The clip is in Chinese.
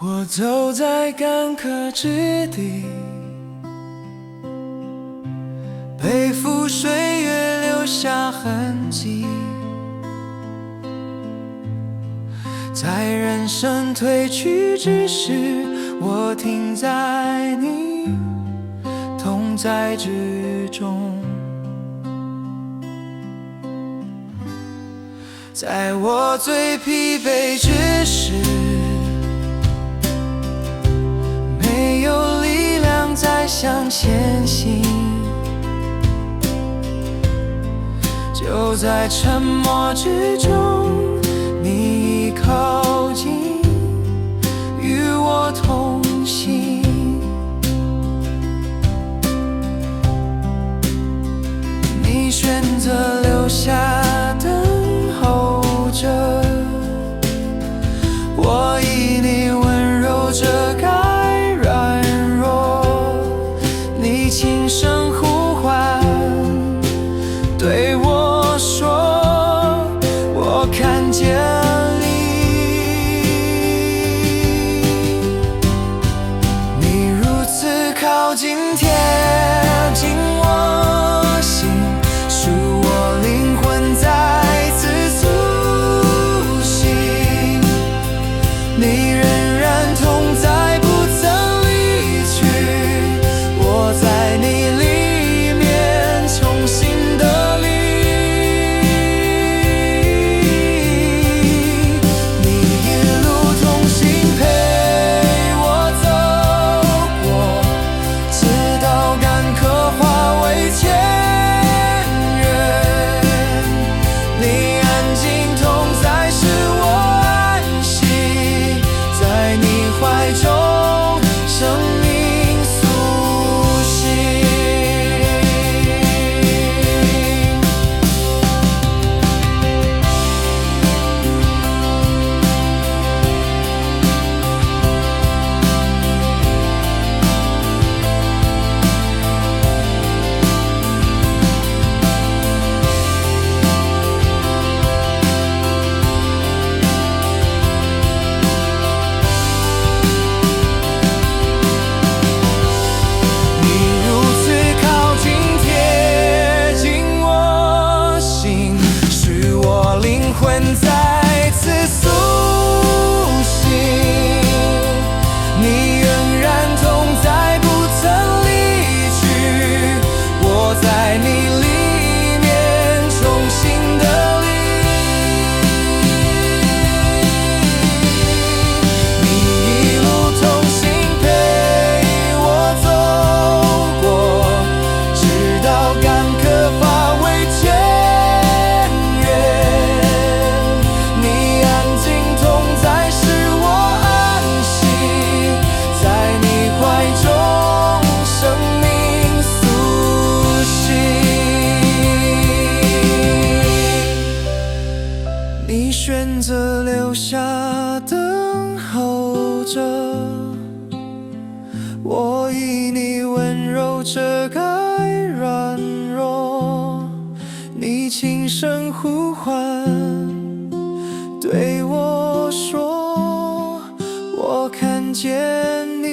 我走在干涸之地，背负岁月留下痕迹，在人生褪去之时，我停在你同在之中。在我最疲惫之时，没有力量再向前行，就在沉默之中，你已靠近，与我同行。你选择留下等候着，我以你温柔遮盖软弱，你轻声呼唤，对我说，我看见你，你如此靠近，贴近我心，使我灵魂再次苏醒。你仍然同在，不曾离去，我在你里面重新得力。你一路同行，陪我走过，直到干渴化为田园。你安静同在，使我安息，在你怀中，生命苏醒。你如此靠近，贴近我心，使我灵魂再次苏醒。你仍然同在，不曾离去，我在你里面重新得力。你一路同行，陪我走过，直到干渴化为田园。你安静同在，使我安息，在你怀中，生命苏醒。你选择留下等候着，我以你温柔遮盖软弱，你轻声呼唤，对我说，我看见你。